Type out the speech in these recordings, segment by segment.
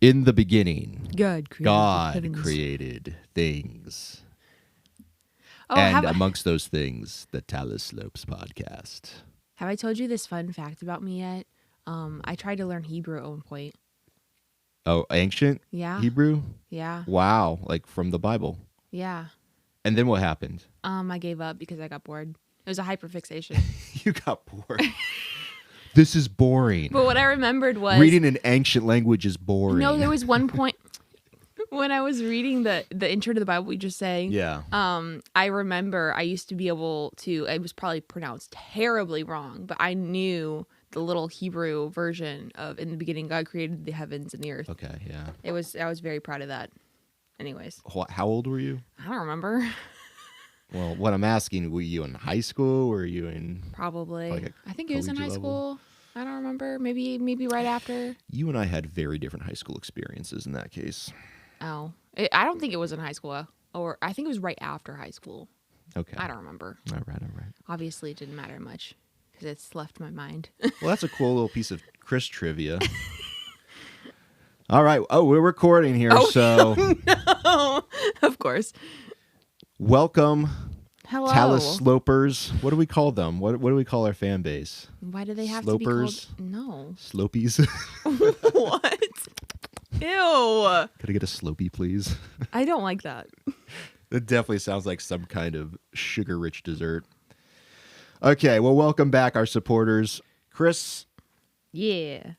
In the beginning, God created things. Oh, and amongst those things, the Talus Slopes podcast. Have I told you this fun fact about me yet? I tried to learn Hebrew at one point. Oh, ancient Hebrew? Yeah. Wow, like from the Bible. Yeah. And then what happened? I gave up because I got bored. It was a hyperfixation. You got bored. This is boring. But what I remembered was... reading an ancient language is boring. No, there was one point when I was reading the intro to the Bible we just saying. Yeah. I remember I used to be able to... It was probably pronounced terribly wrong, but I knew the little Hebrew version of "In the beginning, God created the heavens and the earth." Okay, yeah. I was very proud of that. Anyways. How old were you? I don't remember. Well, what I'm asking, were you in high school? Were you in... Probably. Like I think it was in high school. I don't remember. Maybe right after. You and I had very different high school experiences in that case. Oh. I don't think it was in high school. Or I think it was right after high school. Okay. I don't remember. All right. Obviously, it didn't matter much because it's left my mind. Well, that's a cool little piece of Chris trivia. All right. Oh, we're recording here, so... No. Of course. Welcome, hello, Talus Slopers. What do we call them? What do we call our fan base? Why do they have Slopers? to be called? No. Slopies? What? Ew. Could I get a Slopey, please? I don't like that. It definitely sounds like some kind of sugar-rich dessert. Okay, well, welcome back, our supporters. Chris? Yeah.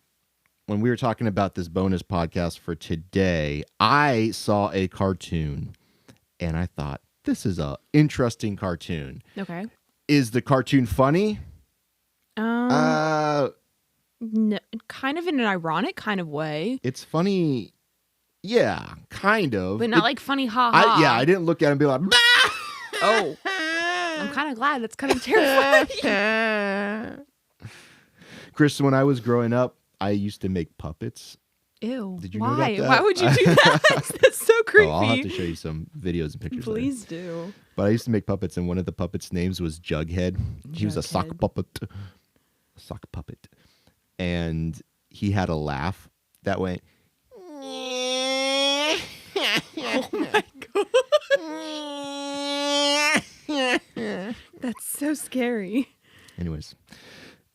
When we were talking about this bonus podcast for today, I saw a cartoon, and I thought, this is a interesting cartoon. Okay. Is the cartoon funny? No, kind of in an ironic kind of way. It's funny, yeah, kind of. But not like funny ha-ha. I didn't look at it and be like, bah! Oh. I'm kind of glad. That's kind of terrifying. Chris, when I was growing up, I used to make puppets. Ew. Did you know about that? Why would you do that? That's so creepy. Oh, I'll have to show you some videos and pictures. Please do. But I used to make puppets, and one of the puppets' names was Jughead. He was a sock puppet. And he had a laugh that went... Oh my God. That's so scary. Anyways,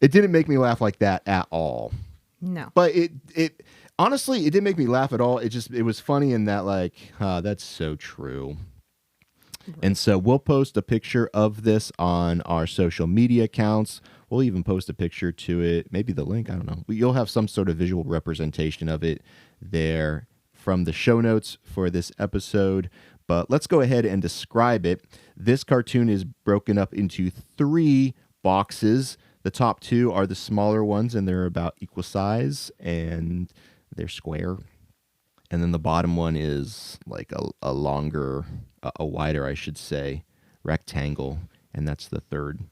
it didn't make me laugh like that at all. No. But it honestly, it didn't make me laugh at all. It was funny in that, like, that's so true. Right. And so we'll post a picture of this on our social media accounts. We'll even post a picture to it, maybe the link, I don't know. You'll have some sort of visual representation of it there from the show notes for this episode. But let's go ahead and describe it. This cartoon is broken up into 3 boxes. The top 2 are the smaller ones, and they're about equal size, and they're square. And then the bottom one is like a longer, a wider, I should say, rectangle, and that's the 3rd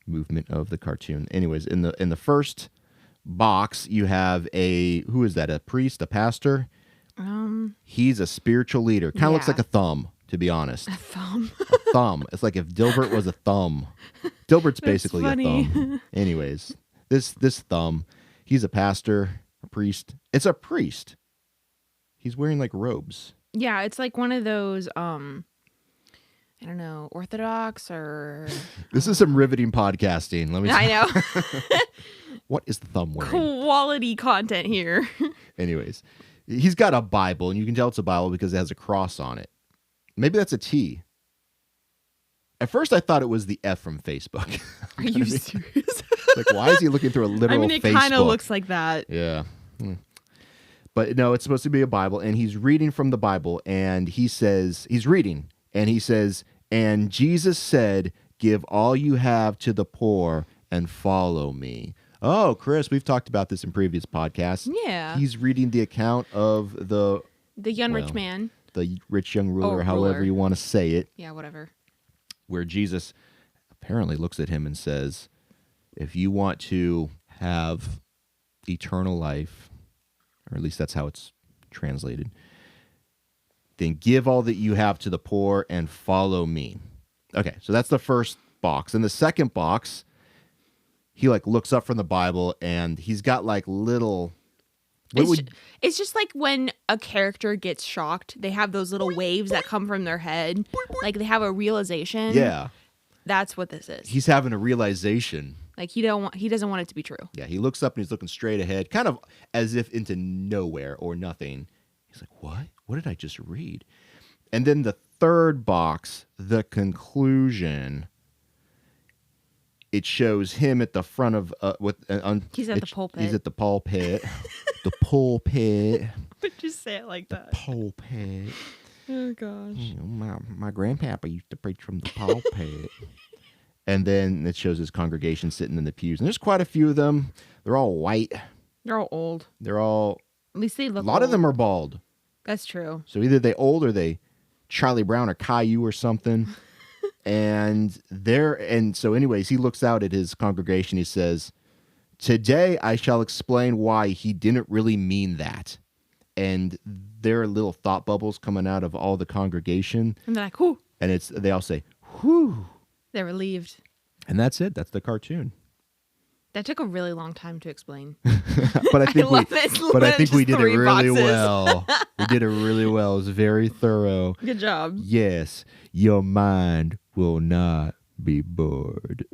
movement of the cartoon. Anyways, in the first box, you have who is that? A priest, a pastor? He's a spiritual leader. Kind of looks like a thumb, to be honest. A thumb. A thumb. It's like if Dilbert was a thumb. Dilbert's basically a thumb. Anyways, this thumb, he's a pastor, a priest. It's a priest. He's wearing like robes. Yeah, it's like one of those, I don't know, Orthodox or... This is some riveting podcasting. Let me. I know. What is the thumb wearing? Quality content here. Anyways, he's got a Bible, and you can tell it's a Bible because it has a cross on it. Maybe that's a T. At first, I thought it was the F from Facebook. Are you serious? Like, why is he looking through a literal Facebook? I mean, it kind of looks like that. Yeah. But no, it's supposed to be a Bible, and he's reading from the Bible, and he's reading, and he says, and Jesus said, give all you have to the poor and follow me. Oh, Chris, we've talked about this in previous podcasts. Yeah. He's reading the account of the young rich man. The rich young ruler, however you want to say it. Yeah, whatever. Where Jesus apparently looks at him and says, if you want to have eternal life, or at least that's how it's translated, then give all that you have to the poor and follow me. Okay, so that's the first box. In the second box, he like looks up from the Bible, and he's got like little It's just like when a character gets shocked, they have those little waves that come from their head. Like they have a realization. Yeah. That's what this is. He's having a realization. Like he doesn't want it to be true. Yeah, he looks up and he's looking straight ahead, kind of as if into nowhere or nothing. He's like, what? What did I just read? And then the third box, the conclusion, it shows him at the front of he's at the pulpit. He's at the pulpit. The pulpit. Would you say it like that? Pulpit. Oh gosh. You know, my grandpapa used to preach from the pulpit. And then it shows his congregation sitting in the pews. And there's quite a few of them. They're all white. They're all old. They're all... At least they look A lot old. of them are bald. That's true. So either they old or they Charlie Brown or Caillou or something. And so anyways, he looks out at his congregation. He says, today I shall explain why he didn't really mean that. And there are little thought bubbles coming out of all the congregation. And they're like, whoo. And they all say, whoo. They're relieved. And that's it. That's the cartoon. That took a really long time to explain. But I think we did it really well. We did it really well. It was very thorough. Good job. Yes, your mind will not be bored.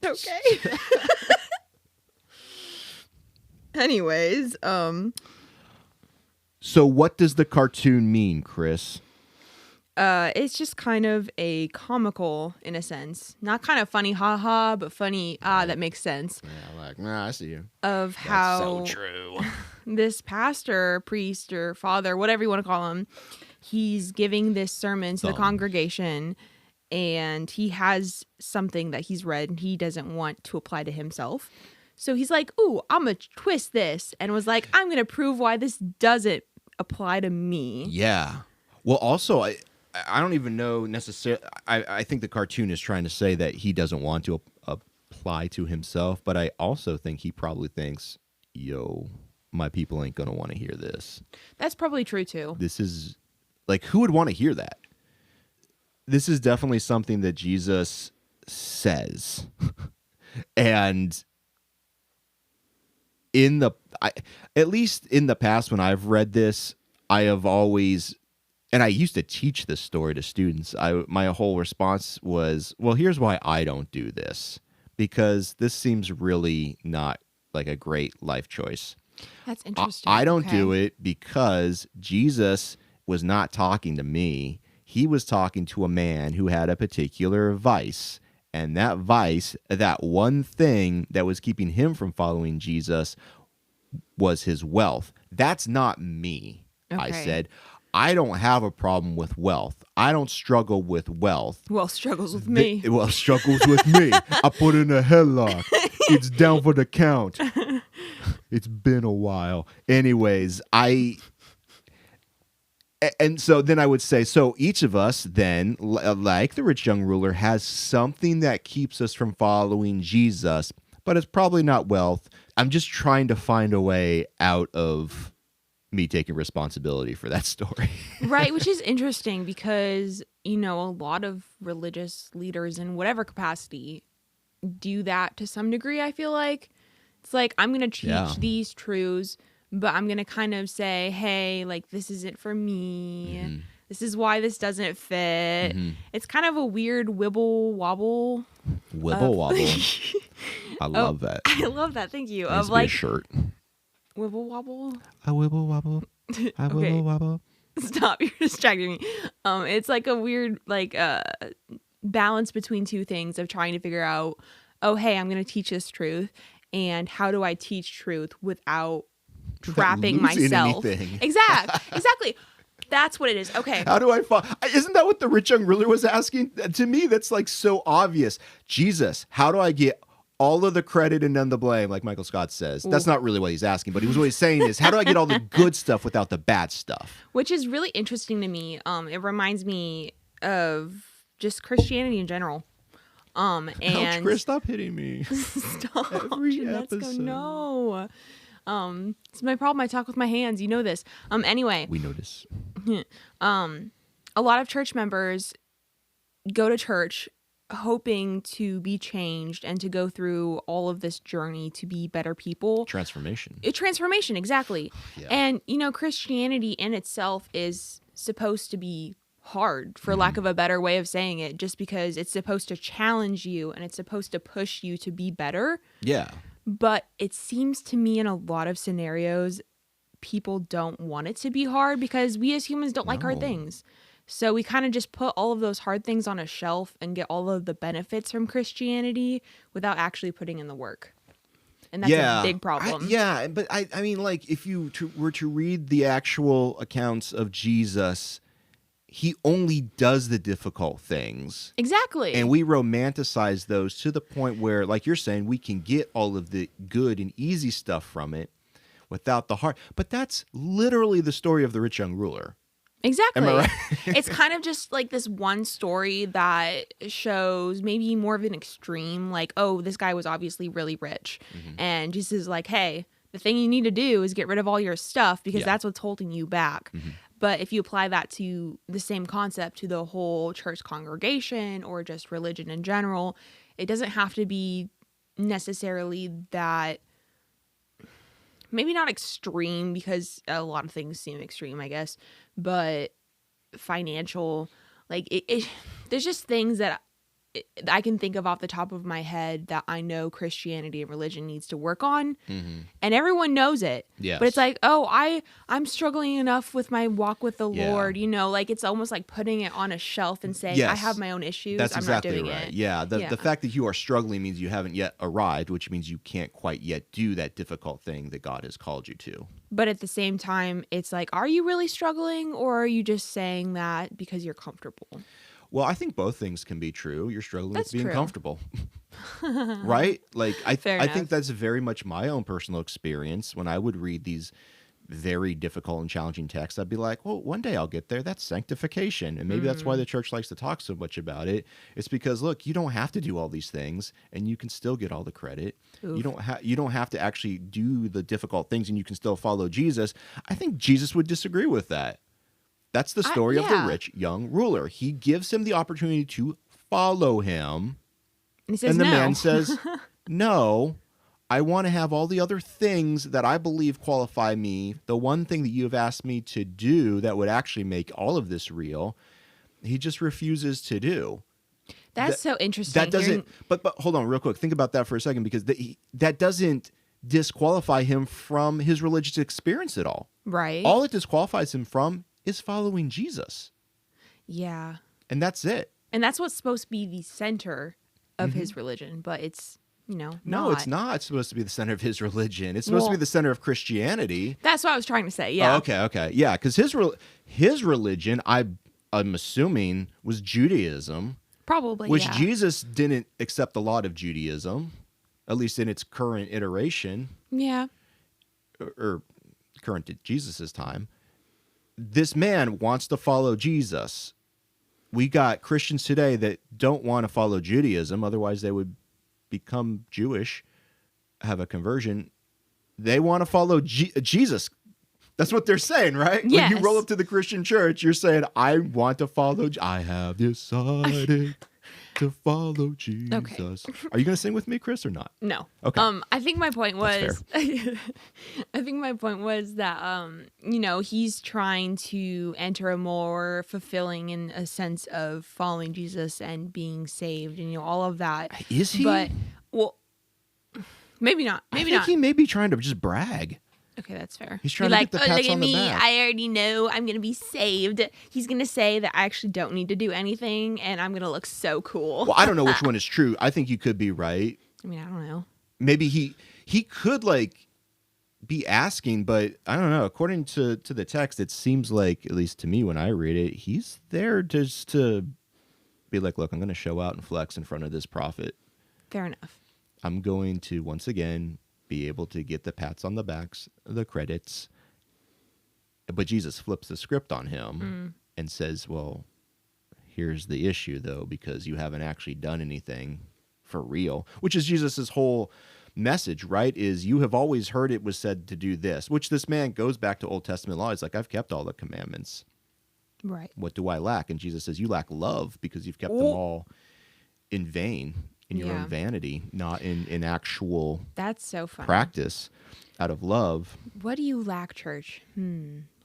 Okay. Anyways, So what does the cartoon mean, Chris? it's just kind of a comical, in a sense. Not kind of funny, haha, but funny, that makes sense. Yeah, like, nah, I see you. Of how That's so true. this pastor, priest, or father, whatever you want to call him, he's giving this sermon to the congregation, and he has something that he's read and he doesn't want to apply to himself. So he's like, ooh, I'm going to twist this, and was like, I'm going to prove why this doesn't apply to me. Yeah. Well, also, I don't even know necessarily. I think the cartoon is trying to say that he doesn't want to apply to himself, but I also think he probably thinks, yo, my people ain't going to want to hear this. That's probably true, too. This is, like, who would want to hear that? This is definitely something that Jesus says. And at least in the past when I've read this, I have always... And I used to teach this story to students. My whole response was, well, here's why I don't do this. Because this seems really not like a great life choice. That's interesting. I don't do it because Jesus was not talking to me. He was talking to a man who had a particular vice. And that vice, that one thing that was keeping him from following Jesus, was his wealth. That's not me, I said. I don't have a problem with wealth. I don't struggle with wealth. Wealth struggles with me. Wealth struggles with me. I put in a headlock. It's down for the count. It's been a while. Anyways, and so then I would say, so each of us then, like the rich young ruler, has something that keeps us from following Jesus, but it's probably not wealth. I'm just trying to find a way out of me taking responsibility for that story. Right, which is interesting because, a lot of religious leaders in whatever capacity do that to some degree, I feel like. It's like, I'm going to teach these truths, but I'm going to kind of say, hey, like, this isn't for me. Mm-hmm. This is why this doesn't fit. Mm-hmm. It's kind of a weird wibble wobble. Wibble wobble. I love that. I love that. Thank you. Of like a shirt. Wibble wobble. I wibble wobble. I wibble wobble. Stop! You're distracting me. It's like a weird balance between two things of trying to figure out, oh, hey, I'm going to teach this truth, and how do I teach truth without trapping myself? Anything. Exactly. That's what it is. Okay. How do I Isn't that what the rich young ruler was asking? To me, that's like so obvious. Jesus, how do I get all of the credit and none the blame, like Michael Scott says? That's not really what he's asking, but what he's saying is, how do I get all the good stuff without the bad stuff? Which is really interesting to me. It reminds me of just Christianity in general. And Ouch, Chris, stop hitting me. Stop. Every episode. No. It's my problem. I talk with my hands. You know this. Anyway. We notice. A lot of church members go to church hoping to be changed and to go through all of this journey to be better people. Transformation, exactly. Yeah. And, Christianity in itself is supposed to be hard, for lack of a better way of saying it, just because it's supposed to challenge you and it's supposed to push you to be better. Yeah. But it seems to me in a lot of scenarios, people don't want it to be hard because we as humans don't like hard things. So we kind of just put all of those hard things on a shelf and get all of the benefits from Christianity without actually putting in the work. And that's a big problem. But I mean, like, if you were to read the actual accounts of Jesus, he only does the difficult things. Exactly. And we romanticize those to the point where, like you're saying, we can get all of the good and easy stuff from it without the hard. But that's literally the story of the rich young ruler. Exactly. Am I right? It's kind of just like this one story that shows maybe more of an extreme, like, oh, this guy was obviously really rich. And Jesus is like, hey, the thing you need to do is get rid of all your stuff because that's what's holding you back. But if you apply that to the same concept to the whole church congregation or just religion in general, it doesn't have to be necessarily that, maybe not extreme because a lot of things seem extreme, I guess, but financial, like there's just things that I can think of off the top of my head that I know Christianity and religion needs to work on, and everyone knows it. Yes. But it's like, oh, I'm struggling enough with my walk with the Lord, like it's almost like putting it on a shelf and saying, I have my own issues. That's I'm exactly not doing right. it. Yeah. The fact that you are struggling means you haven't yet arrived, which means you can't quite yet do that difficult thing that God has called you to. But at the same time, it's like, are you really struggling, or are you just saying that because you're comfortable? Well, I think both things can be true. You're struggling with being true. comfortable, right? Like I enough. think that's very much my own personal experience. When I would read these very difficult and challenging texts, I'd be like, well, one day I'll get there. That's sanctification. And maybe that's why the church likes to talk so much about it. It's because, look, you don't have to do all these things and you can still get all the credit. Oof. You don't have to actually do the difficult things and you can still follow Jesus. I think Jesus would disagree with that. That's the story of the rich young ruler. He gives him the opportunity to follow him. And he says, the man says, no, I want to have all the other things that I believe qualify me. The one thing that you have asked me to do that would actually make all of this real, he just refuses to do. That's so interesting. That doesn't, but hold on real quick. Think about that for a second, because that doesn't disqualify him from his religious experience at all. Right. All it disqualifies him from is following Jesus. Yeah. And that's it. And that's what's supposed to be the center of his religion, but it's, No, it's not supposed to be the center of his religion. It's supposed to be the center of Christianity. That's what I was trying to say, yeah. Oh, okay. Yeah, because his religion, I'm assuming, was Judaism. Probably, which Jesus didn't accept a lot of Judaism, at least in its current iteration. Yeah. Or current to Jesus' time. This man wants to follow Jesus. We got Christians today that don't want to follow Judaism, otherwise they would become Jewish, have a conversion. They want to follow Jesus. That's what they're saying, right? Yes. When you roll up to the Christian church, you're saying, I want to follow. I have decided to follow Jesus. Okay. Are you going to sing with me, Chris, or not? No. Okay. I think my point was that he's trying to enter a more fulfilling in a sense of following Jesus and being saved and all of that. Is he? But maybe not. Maybe I think not. he may be trying to just brag. Okay, that's fair. He's trying to get the pats look at on the me. back. I already know I'm going to be saved. He's going to say that I actually don't need to do anything, and I'm going to look so cool. Well, I don't know which one is true. I think you could be right. I mean, I don't know. Maybe he could be asking, but I don't know. According to the text, it seems like, at least to me when I read it, he's there just to be like, look, I'm going to show out and flex in front of this prophet. Fair enough. I'm going to, once again, be able to get the pats on the backs, the credits. But Jesus flips the script on him and says, well, here's the issue, though, because you haven't actually done anything for real, which is Jesus's whole message, right? Is you have always heard it was said to do this, which this man goes back to Old Testament law. He's like, I've kept all the commandments. Right. What do I lack? And Jesus says, you lack love because you've kept them all. in vain, in your own vanity, not in actual That's so funny. practice out of love. What do you lack, church?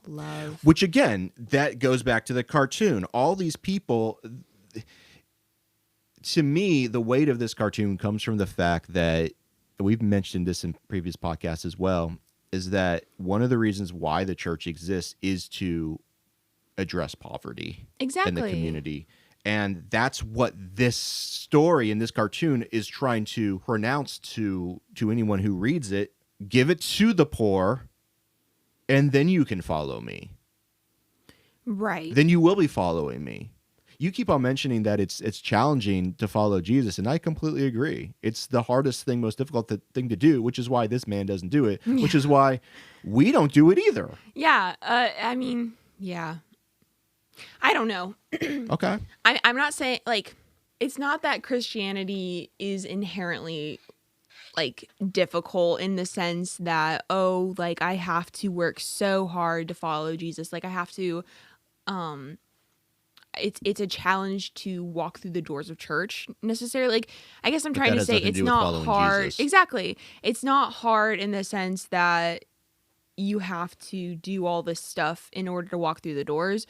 Love. Which again, that goes back to the cartoon. All these people, to me, the weight of this cartoon comes from the fact that, we've mentioned this in previous podcasts as well, is that one of the reasons why the church exists is to address poverty in the community. And that's what this story in this cartoon is trying to pronounce to anyone who reads it. Give it to the poor, and then you can follow me. Right. Then you will be following me. You keep on mentioning that it's challenging to follow Jesus, and I completely agree. It's the hardest thing, most difficult thing to do, which is why this man doesn't do it, which is why we don't do it either. Yeah. I mean, yeah. I don't know. Okay. I'm not saying, like, it's not that Christianity is inherently, like, difficult in the sense that, oh, like, I have to work so hard to follow Jesus. Like, I have to, it's a challenge to walk through the doors of church necessarily. Like, I guess I'm trying to say it's not hard. Jesus. Exactly. It's not hard in the sense that you have to do all this stuff in order to walk through the doors.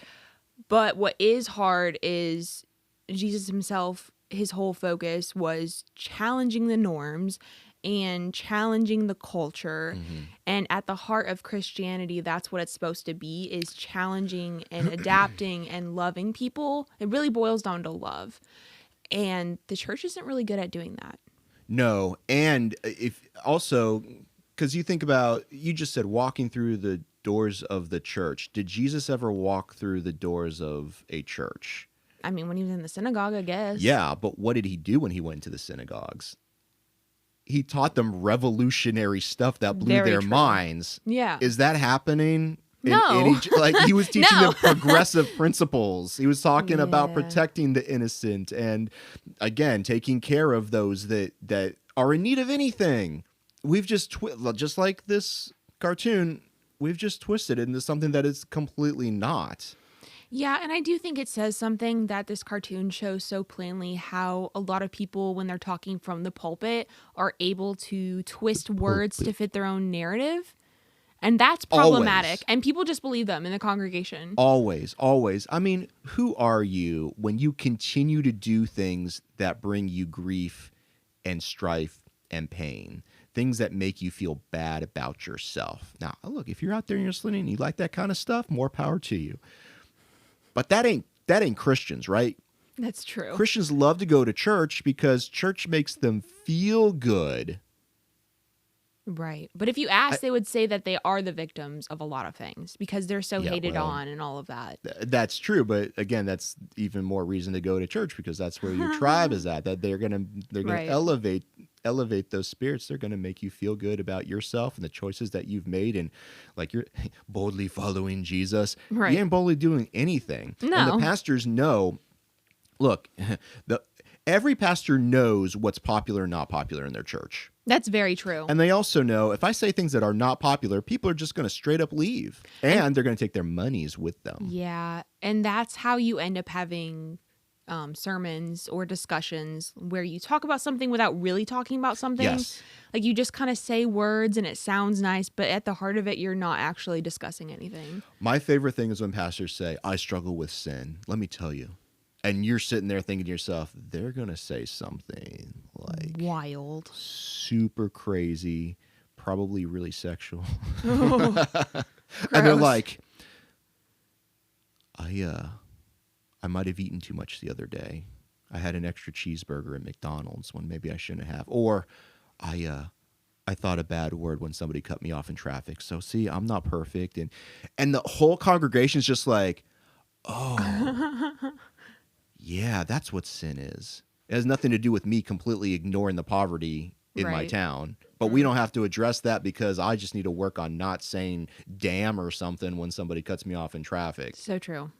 But what is hard is Jesus himself, his whole focus was challenging the norms and challenging the culture. Mm-hmm. And at the heart of Christianity, that's what it's supposed to be, is challenging and adapting and loving people. It really boils down to love. And the church isn't really good at doing that. No. And if also, because you think about, you just said walking through the doors of the church. Did Jesus ever walk through the doors of a church? I mean, when he was in the synagogue, I guess. Yeah, but what did he do when he went to the synagogues? He taught them revolutionary stuff that blew their minds. Yeah. Is that happening? No. Like, he was teaching them progressive principles. He was talking about protecting the innocent and, again, taking care of those that are in need of anything. We've just like this cartoon, we've just twisted it into something that is completely not. Yeah, and I do think it says something that this cartoon shows so plainly how a lot of people, when they're talking from the pulpit, are able to twist words to fit their own narrative. And that's problematic. Always. And people just believe them in the congregation. Always, always. I mean, who are you when you continue to do things that bring you grief and strife and pain? Things that make you feel bad about yourself. Now, look, if you're out there and you're listening and you like that kind of stuff, more power to you. But that ain't Christians, right? That's true. Christians love to go to church because church makes them feel good. Right. But if you ask, they would say that they are the victims of a lot of things because they're so hated on and all of that. That's true. But again, that's even more reason to go to church because that's where your tribe is at, that they're going to elevate those spirits. They're going to make you feel good about yourself and the choices that you've made. And like, you're boldly following Jesus. Right. You ain't boldly doing anything. No. And the pastors know, look, every pastor knows what's popular and not popular in their church. That's very true. And they also know if I say things that are not popular, people are just going to straight up leave. And they're going to take their monies with them. Yeah. And that's how you end up having sermons or discussions where you talk about something without really talking about something. Yes. Like, you just kind of say words and it sounds nice, but at the heart of it, you're not actually discussing anything. My favorite thing is when pastors say, I struggle with sin. Let me tell you. And you're sitting there thinking to yourself, they're going to say something like wild, super crazy, probably really sexual. Oh, and they're like, I might have eaten too much the other day. I had an extra cheeseburger at McDonald's when maybe I shouldn't have. Or I thought a bad word when somebody cut me off in traffic. So see, I'm not perfect. And the whole congregation's just like, oh, yeah, that's what sin is. It has nothing to do with me completely ignoring the poverty in my town. But we don't have to address that because I just need to work on not saying damn or something when somebody cuts me off in traffic. So true.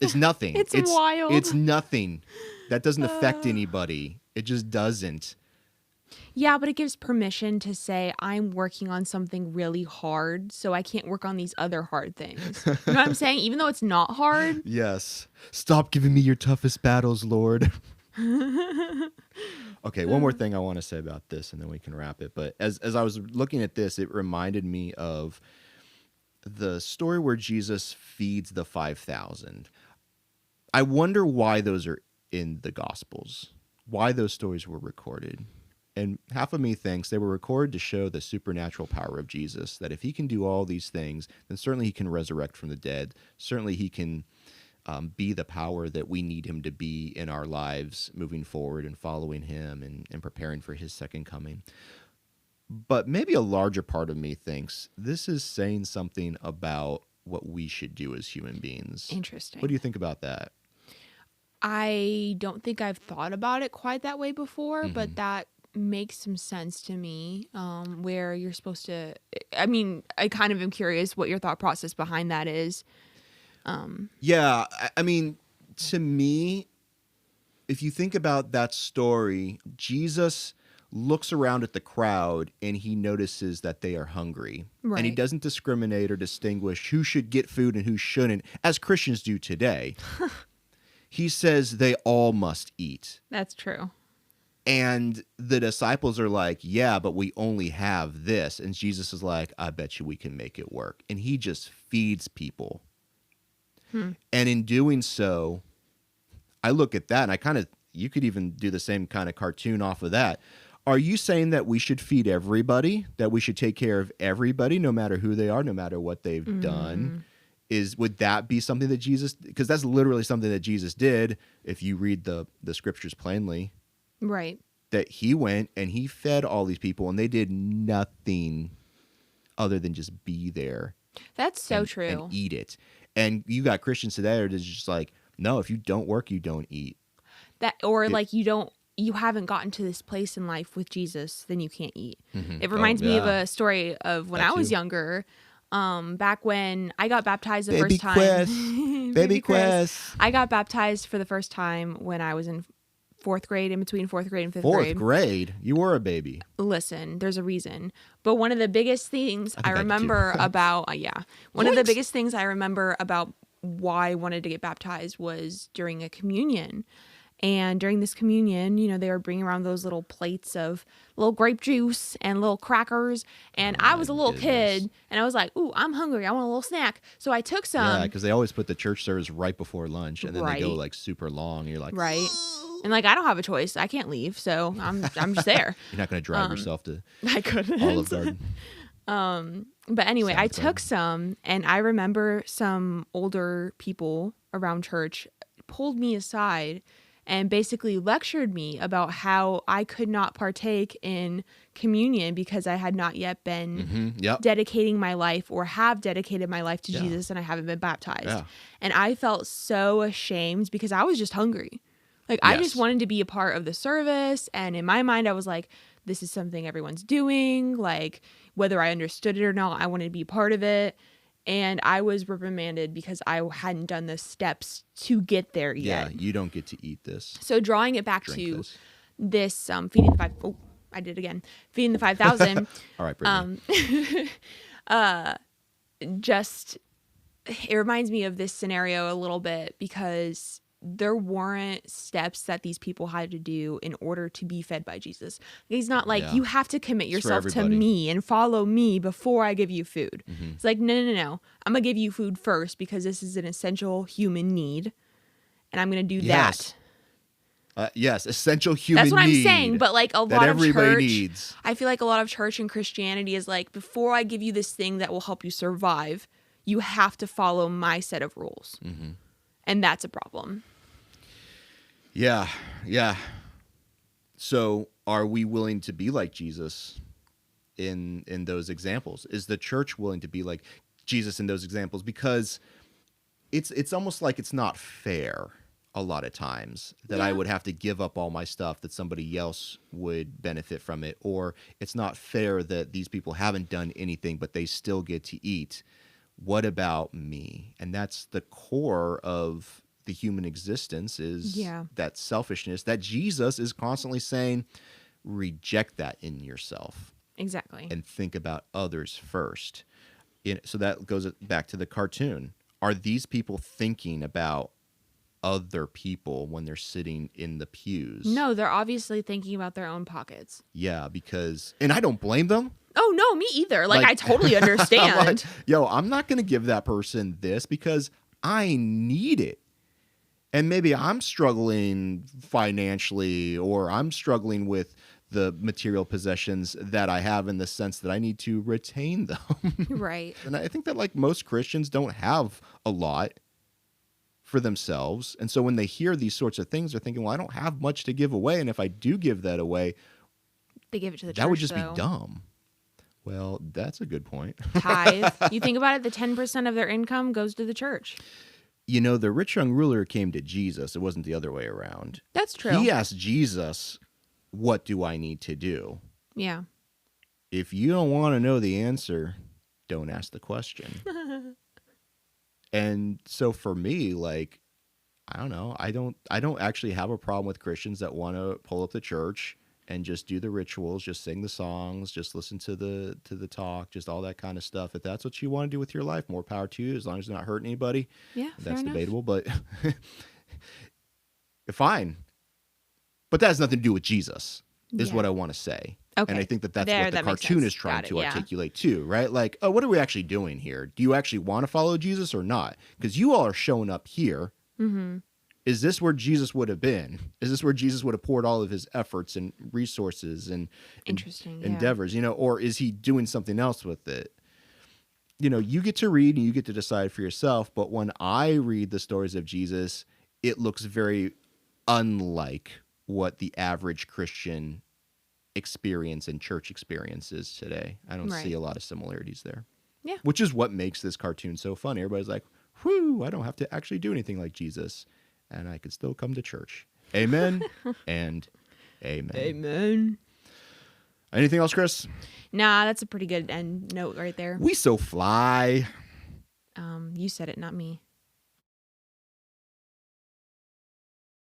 It's nothing. It's wild. It's nothing. That doesn't affect anybody. It just doesn't. Yeah, but it gives permission to say, I'm working on something really hard, so I can't work on these other hard things. You know what I'm saying? Even though it's not hard. Yes. Stop giving me your toughest battles, Lord. Okay, one more thing I want to say about this, and then we can wrap it. But as I was looking at this, it reminded me of the story where Jesus feeds the 5,000. I wonder why those are in the Gospels, why those stories were recorded. And half of me thinks they were recorded to show the supernatural power of Jesus, that if he can do all these things, then certainly he can resurrect from the dead. Certainly he can be the power that we need him to be in our lives moving forward and following him and preparing for his second coming. But maybe a larger part of me thinks this is saying something about what we should do as human beings. Interesting. What do you think about that? I don't think I've thought about it quite that way before, but that makes some sense to me, where you're supposed to, I mean, I kind of am curious what your thought process behind that is. Yeah, I mean, to me, if you think about that story, Jesus looks around at the crowd and he notices that they are hungry. Right. And he doesn't discriminate or distinguish who should get food and who shouldn't, as Christians do today. He says they all must eat. That's true. And the disciples are like, yeah, but we only have this. And Jesus is like, I bet you we can make it work. And he just feeds people. And in doing so, I look at that and you could even do the same kind of cartoon off of that. Are you saying that we should feed everybody, that we should take care of everybody, no matter who they are, no matter what they've done? Would that be something that Jesus, because that's literally something that Jesus did, if you read the scriptures plainly. Right. That he went and he fed all these people and they did nothing other than just be there. That's so true. And eat it. And you got Christians today that are just like, no, if you don't work, you don't eat. You haven't gotten to this place in life with Jesus, then you can't eat. It reminds me of a story of when I was younger. Back when I got baptized the first time. Baby Quest. I got baptized for the first time when I was in fourth grade, in between fourth grade and fifth grade. Fourth grade? You were a baby. Listen, there's a reason. But one of the biggest things I remember about, one of the biggest things I remember about why I wanted to get baptized was during a communion. And during this communion, they were bringing around those little plates of little grape juice and little crackers. And I was a little kid, and I was like, ooh, I'm hungry. I want a little snack. So I took some. Yeah, because they always put the church service right before lunch, and then they go like super long. And you're like, right. And like, I don't have a choice. I can't leave. So I'm just there. You're not going to drive yourself to I couldn't. Olive Garden. But anyway, I took some, and I remember some older people around church pulled me aside and basically lectured me about how I could not partake in communion because I had not yet been dedicating my life or have dedicated my life to Jesus, and I haven't been baptized. Yeah. And I felt so ashamed because I was just hungry. Like, I just wanted to be a part of the service. And in my mind, I was like, this is something everyone's doing. Like, whether I understood it or not, I wanted to be a part of it. And I was reprimanded because I hadn't done the steps to get there yet. Yeah, you don't get to eat this. So drawing it back to this feeding the 5,000. Oh, I did it again. Feeding the 5,000. All right, Brittany. It reminds me of this scenario a little bit because there weren't steps that these people had to do in order to be fed by Jesus. He's not like, you have to commit yourself to me and follow me before I give you food. It's like, no. I'm going to give you food first because this is an essential human need. And I'm going to do that. Yes, essential human need. That's what I'm saying. But like a lot of church, needs. I feel like a lot of church and Christianity is like, before I give you this thing that will help you survive, you have to follow my set of rules. And that's a problem. Yeah. So are we willing to be like Jesus in those examples? Is the church willing to be like Jesus in those examples? Because it's almost like it's not fair a lot of times that I would have to give up all my stuff that somebody else would benefit from it. Or it's not fair that these people haven't done anything, but they still get to eat. What about me? And that's the core of the human existence, is that selfishness that Jesus is constantly saying, reject that in yourself. Exactly. And think about others first. So that goes back to the cartoon. Are these people thinking about other people when they're sitting in the pews. No, they're obviously thinking about their own pockets. Yeah, because, and I don't blame them. Oh, no, me either. Like I totally understand. I'm like, yo, I'm not going to give that person this because I need it. And maybe I'm struggling financially, or I'm struggling with the material possessions that I have, in the sense that I need to retain them. Right. And I think that like most Christians don't have a lot for themselves. And so when they hear these sorts of things, they're thinking, well, I don't have much to give away. And if I do give that away, they give it to the church. That would just be dumb. Well, that's a good point. Tithe. You think about it, the 10% of their income goes to the church. You know, the rich young ruler came to Jesus. It wasn't the other way around. That's true. He asked Jesus, what do I need to do? Yeah. If you don't want to know the answer, don't ask the question. And so for me, like, I don't know. I don't actually have a problem with Christians that want to pull up the church and just do the rituals, just sing the songs, just listen to the talk, just all that kind of stuff. If that's what you want to do with your life, more power to you, as long as you're not hurting anybody. Yeah, that's fair debatable, enough. but fine. But that has nothing to do with Jesus, is what I want to say. Okay. And I think that's what the cartoon is trying to articulate too, right? Like, oh, what are we actually doing here? Do you actually want to follow Jesus or not? Because you all are showing up here. Mm-hmm. Is this where Jesus would have been? Is this where Jesus would have poured all of his efforts and resources and endeavors, you know, or is he doing something else with it? You know, you get to read and you get to decide for yourself. But when I read the stories of Jesus, it looks very unlike what the average Christian experience and church experience is today. I don't see a lot of similarities there. Yeah. Which is what makes this cartoon so fun. Everybody's like, whew, I don't have to actually do anything like Jesus, and I could still come to church. Amen and amen. Amen. Anything else, Chris? Nah, that's a pretty good end note right there. We so fly. You said it, not me.